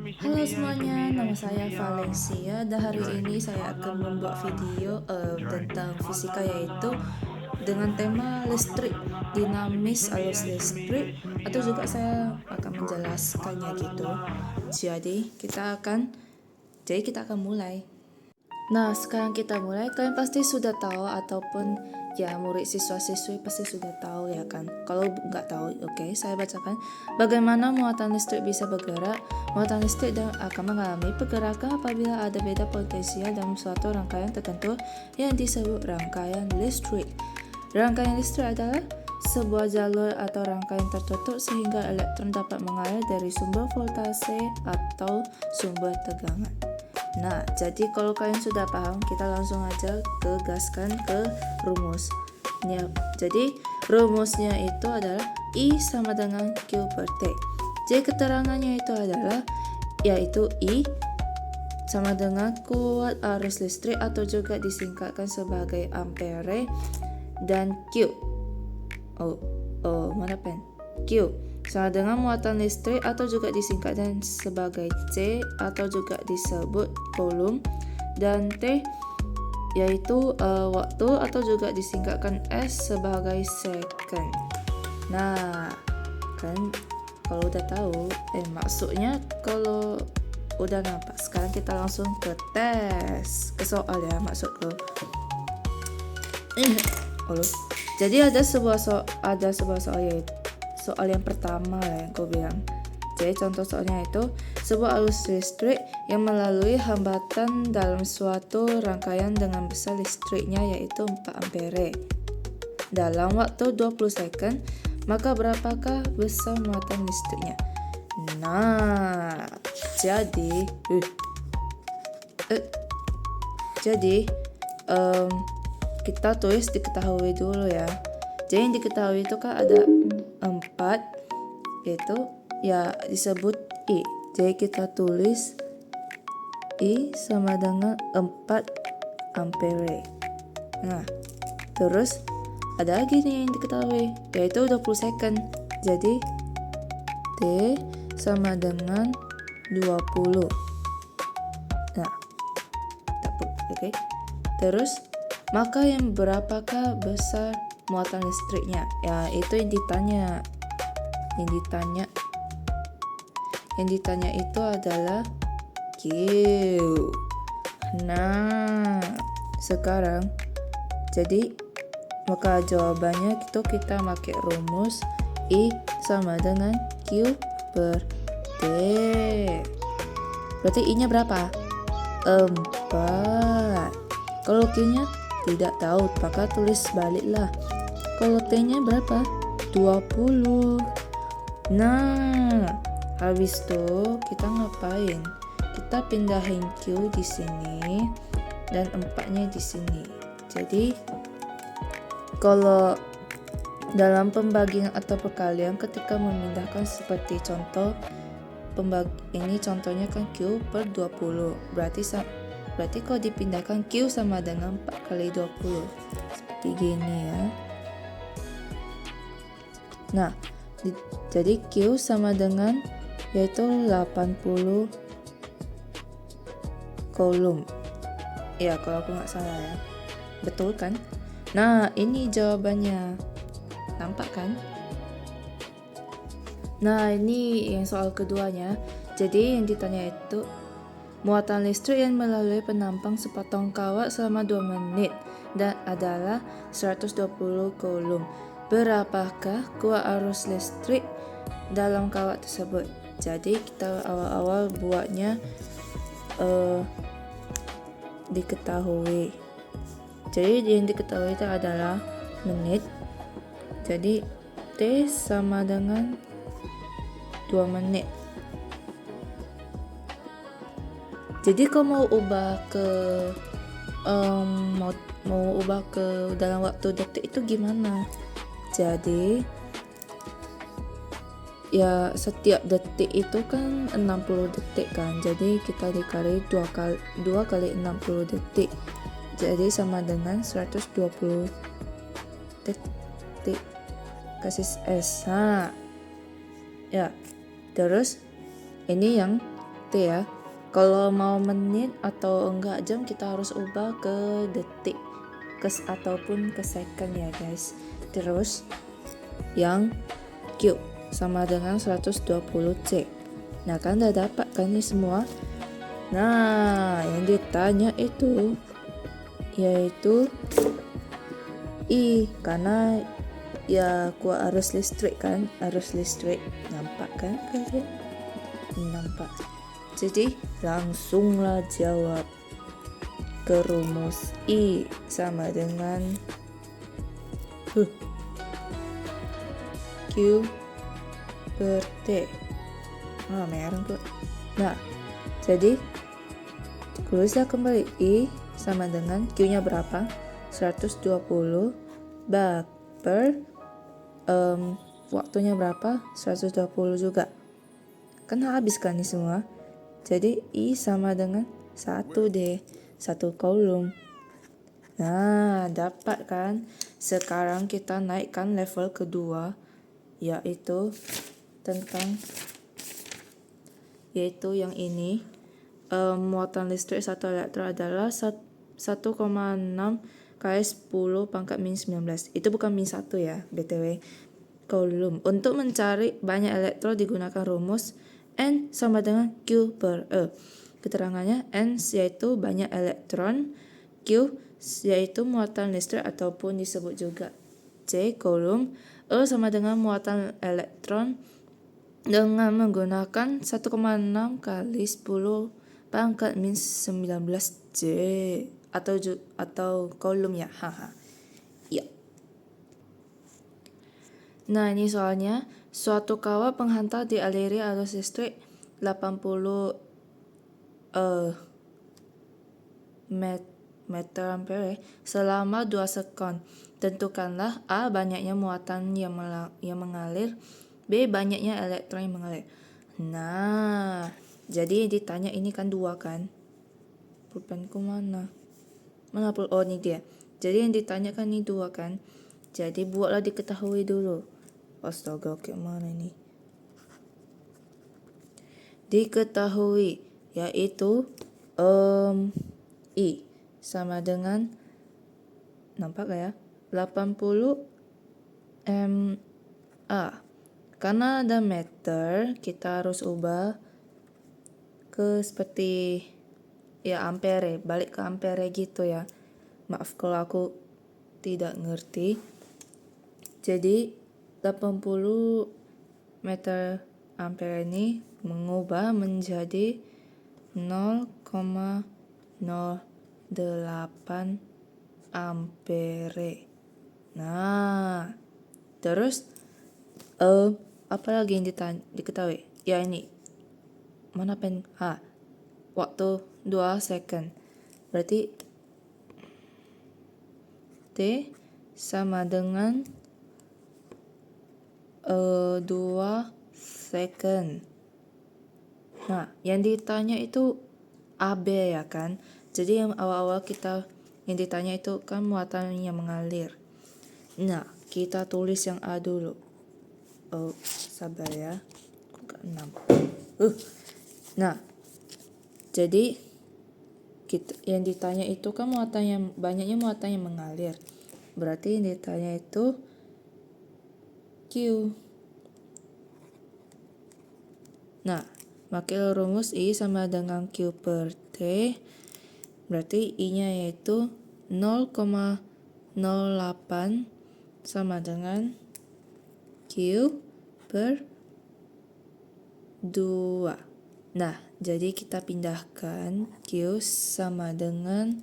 Halo semuanya, nama saya Valencia dan hari ini saya akan membuat video tentang fisika, yaitu dengan tema listrik, dinamis arus listrik, atau juga saya akan menjelaskannya gitu. Jadi kita akan mulai. Nah, sekarang kita mulai. Kalian pasti sudah tahu, ataupun ya murid siswa-siswi pasti sudah tahu ya kan. Kalau nggak tahu, oke, saya bacakan. Bagaimana muatan listrik bisa bergerak? Muatan listrik akan mengalami pergerakan apabila ada beda potensial dalam suatu rangkaian tertentu yang disebut rangkaian listrik. Rangkaian listrik adalah sebuah jalur atau rangkaian tertutup sehingga elektron dapat mengalir dari sumber voltase atau sumber tegangan. Nah, jadi kalau kalian sudah paham, kita langsung aja gaskan ke rumus. Jadi rumusnya itu adalah I sama dengan Q per T. Jadi keterangannya itu adalah yaitu I sama dengan kuat arus listrik atau juga disingkatkan sebagai ampere, dan Q mana pen? Q sama dengan muatan listrik atau juga disingkatkan sebagai C atau juga disebut coulomb, dan T yaitu waktu atau juga disingkatkan S sebagai second. Nah, kan kalau udah tahu maksudnya kalau udah nampak, sekarang kita langsung ke tes, ke soal ya, maksud ke jadi ada sebuah soal yaitu soal yang pertama lah yang gue bilang. Jadi contoh soalnya itu sebuah arus listrik yang melalui hambatan dalam suatu rangkaian dengan besar listriknya yaitu 4 ampere dalam waktu 20 second, maka berapakah besar muatan listriknya? Nah, jadi kita tulis diketahui dulu ya. Jadi yang diketahui itu kan ada 4, yaitu ya disebut I. Jadi kita tulis I sama dengan 4 ampere. Nah, terus ada lagi nih yang diketahui, yaitu 20 second. Jadi T sama dengan 20. Nah, oke. Terus maka yang berapakah besar muatan listriknya? Ya, itu yang ditanya. Yang ditanya itu adalah Q. Nah, sekarang jadi maka jawabannya itu kita pakai rumus I sama dengan Q per T. Berarti I-nya berapa? 4. Kalau Q-nya tidak tahu, maka tulis baliklah. Kalau T-nya berapa? 20. Nah, habis itu kita ngapain? Kita pindahin Q di sini dan 4-nya di sini. Jadi kalau dalam pembagian atau perkalian ketika memindahkan seperti contoh ini contohnya kan Q per 20. Berarti kalau dipindahkan Q sama dengan 4 kali 20 seperti gini ya. Nah, jadi Q sama dengan yaitu 80 coulomb. Ya, kalau aku nggak salah ya. Betul kan? Nah, ini jawabannya. Nampak kan? Nah, ini yang soal keduanya. Jadi yang ditanya itu muatan listrik yang melalui penampang sepotong kawat selama 2 menit dan adalah 120 coulomb. Berapakah kuat arus listrik dalam kawat tersebut? Jadi kita awal-awal buatnya diketahui. Jadi yang diketahui itu adalah menit. Jadi T sama dengan 2 menit. Jadi kalau mau ubah ke mau ubah ke dalam waktu detik itu gimana? Jadi ya setiap detik itu kan 60 detik kan. Jadi kita dikali 2 kali 60 detik. Jadi sama dengan 120 detik kasih S. Nah, ya. Terus ini yang T ya. Kalau mau menit atau enggak jam kita harus ubah ke detik ataupun ke second ya guys. Terus yang Q sama dengan 120C. Nah kan udah dapat kan ini semua. Nah yang ditanya itu yaitu I, karena ya kuat arus listrik kan, arus listrik. Nampak kan kalian? Nampak. Jadi langsunglah jawab ke rumus I sama dengan Q per T. Merah tuh. Nah, jadi tulislah kembali I sama dengan Q-nya berapa? 120 per waktunya berapa? 120 juga. Kan habis kan ini semua. Jadi I sama dengan 1D, 1 kolom. Nah, dapat kan? Sekarang kita naikkan level kedua, yaitu yang ini. Muatan listrik satu elektron adalah 1,6 kali 10 pangkat min 19. Itu bukan min 1 ya, BTW. Kolom. Untuk mencari banyak elektron digunakan rumus N sama dengan Q per E. Keterangannya N yaitu banyak elektron, Q yaitu muatan listrik ataupun disebut juga C kolom, E sama dengan muatan elektron dengan menggunakan 1,6 kali 10 pangkat min 19C atau kolom ya. Ya. Nah, ini soalnya suatu kawat penghantar dialiri arus listrik 80 meter ampere selama 2 sekon. Tentukanlah A banyaknya muatan yang mengalir, B banyaknya elektron yang mengalir. Nah, jadi ditanya ini kan 2 kan. Pulpenku mana? Oh, ini dia. Jadi yang ditanyakan ini 2 kan. Jadi buatlah diketahui dulu. Astaga, kayak mana ini? Diketahui yaitu I sama dengan, nampak gak ya? 80 MA. Karena ada meter, kita harus ubah ke seperti ya ampere, balik ke ampere gitu ya. Maaf kalau aku tidak ngerti. Jadi 80 meter ampere ini mengubah menjadi 0,08 ampere. Nah, terus apa lagi yang diketahui? Ya ini. Mana pen? Waktu 2 second. Berarti T sama dengan 2 second. Nah, yang ditanya itu AB ya kan? Jadi yang awal-awal yang ditanya itu kan muatan yang mengalir. Nah, kita tulis yang A dulu. Sabar ya. Kok 6. Nah, jadi yang ditanya itu kan banyaknya muatan yang mengalir. Berarti yang ditanya itu Q. Nah, pakai rumus I sama dengan Q per T. Berarti I-nya yaitu 0,08 sama dengan Q per 2. Nah, jadi kita pindahkan Q sama dengan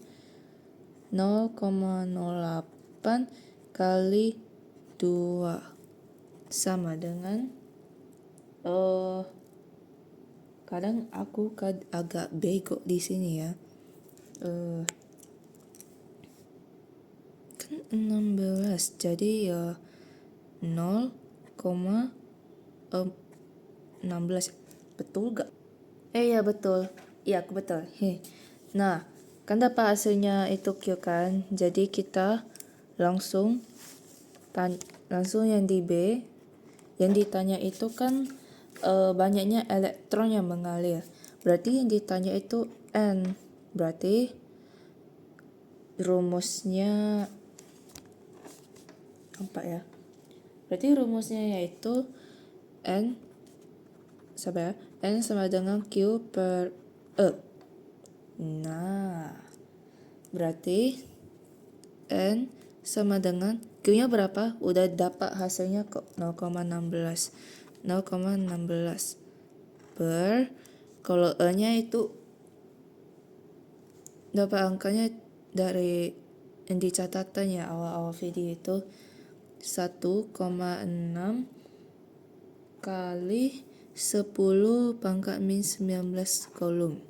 0,08 kali 2 sama dengan kadang aku agak bego di sini ya. Kan 16, jadi ya 0,16. Betul gak? Ya betul. Iya, aku betul. Nah, kan dapat hasilnya itu Q kan. Jadi kita langsung yang di B. Yang ditanya itu kan banyaknya elektron yang mengalir. Berarti yang ditanya itu N. Berarti rumusnya apa ya? Berarti rumusnya yaitu N N sama dengan Q per E. Nah, berarti N sama dengan Q-nya berapa? Udah dapat hasilnya kok 0,16. 0,16 per, kalau E-nya itu dapat angkanya dari yang di catatannya awal-awal video itu 1,6 kali 10 pangkat min 19 kolom.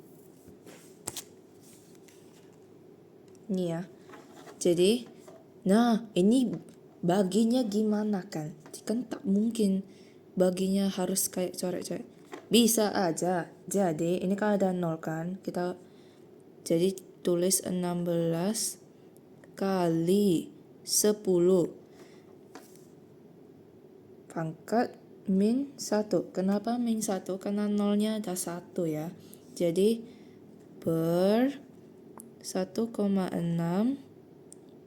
Ini ya. Jadi, nah ini baginya gimana kan? Kan tak mungkin baginya harus kayak coret-coret. Bisa aja. Jadi, ini kan ada 0 kan? Kita jadi tulis 16 kali 10 pangkat min 1. Kenapa min 1? Karena nolnya ada 1 ya. Jadi per 1,6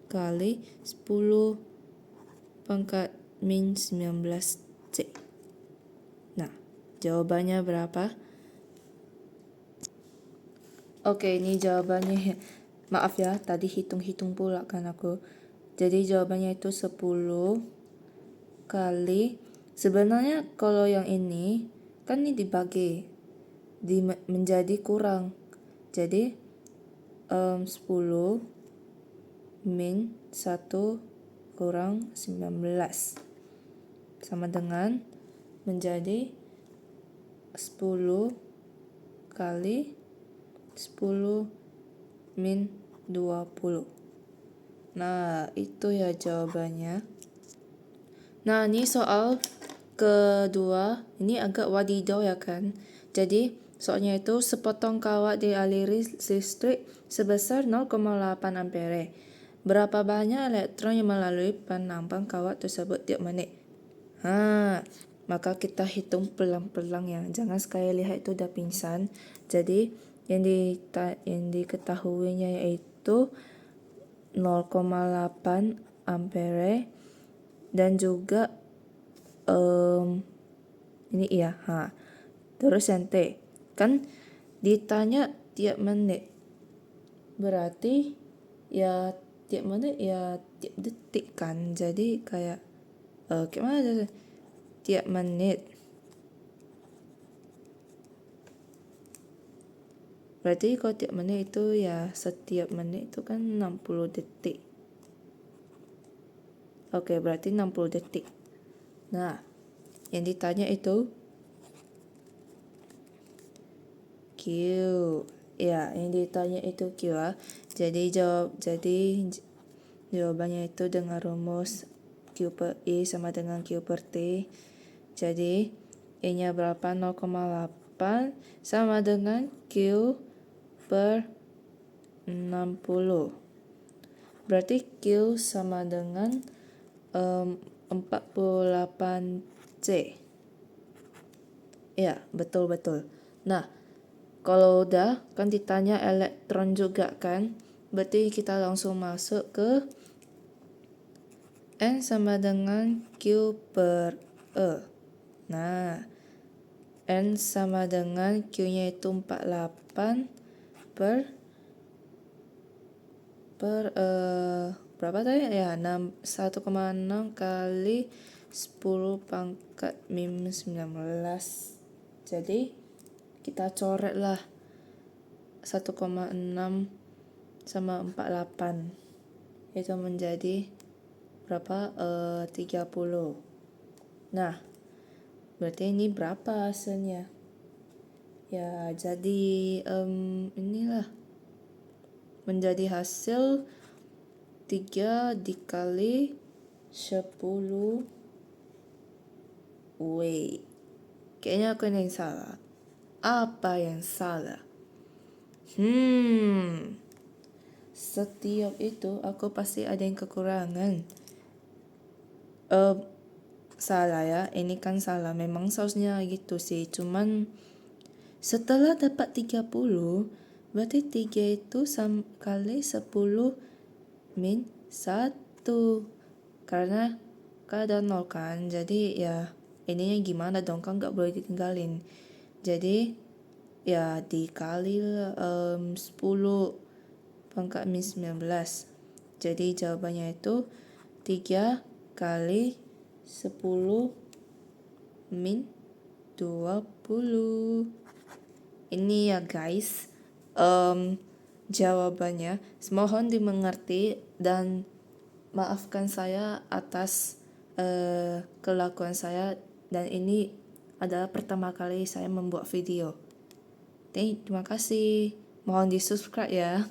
kali 10 pangkat min 19C. Nah, jawabannya berapa? Oke, ini jawabannya. Maaf ya, tadi hitung-hitung pula kan aku. Jadi jawabannya itu 10 kali. Sebenarnya kalau yang ini, kan ini dibagi. Menjadi kurang. Jadi 10 min 1 kurang 19. Sama dengan menjadi 10 kali 10 min 20. Nah, itu ya jawabannya. Nah, ini soal kedua. Ini agak wadidaw ya kan. Jadi, soalnya itu sepotong kawat dialiri listrik sebesar 0,8 ampere. Berapa banyak elektron yang melalui penampang kawat tersebut tiap menit? Maka kita hitung pelang-pelang ya. Jangan sekali lihat itu udah pingsan. Jadi yang diketahuinya yaitu 0,8 ampere dan juga ini iya. Terus yang T kan ditanya tiap menit. Berarti ya tiap menit ya tiap detik kan. Jadi kayak gimana tiap menit. Berarti kalau tiap menit itu ya setiap menit itu kan 60 detik. Oke, berarti 60 detik. Nah, yang ditanya itu Q. Ya, yang ditanya itu Q ya. Jadi jawabannya itu dengan rumus Q per I sama dengan Q per T. Jadi I-nya berapa? 0,8 sama dengan Q per 60. Berarti Q sama dengan 48C. Ya, betul-betul. Nah, kalau udah kan ditanya elektron juga kan. Berarti kita langsung masuk ke N sama dengan Q per E. Nah, N sama dengan Q-nya itu 48 per berapa tadi? Ya, 1,6 kali 10 pangkat min 19. Jadi, kita coret lah 1,6 sama 48. Itu menjadi berapa? 30. Nah, berarti ini berapa hasilnya? Ya, jadi inilah menjadi hasil 3 dikali 10. Wait, kayaknya aku yang salah. Apa yang salah? Setiap itu aku pasti ada yang kekurangan. Salah ya, ini kan salah. Memang seharusnya gitu sih. Cuman Setelah dapat 30, berarti 3 itu kali 10 min 1. Karena kan ada 0 kan, jadi ya ininya gimana dong, kan nggak boleh ditinggalin. Jadi ya dikali 10 pangkat min 19. Jadi jawabannya itu 3 kali 10 min 20. Ini ya guys, jawabannya. Mohon dimengerti dan maafkan saya atas kelakuan saya, dan ini adalah pertama kali saya membuat video. Terima kasih. Mohon di subscribe ya.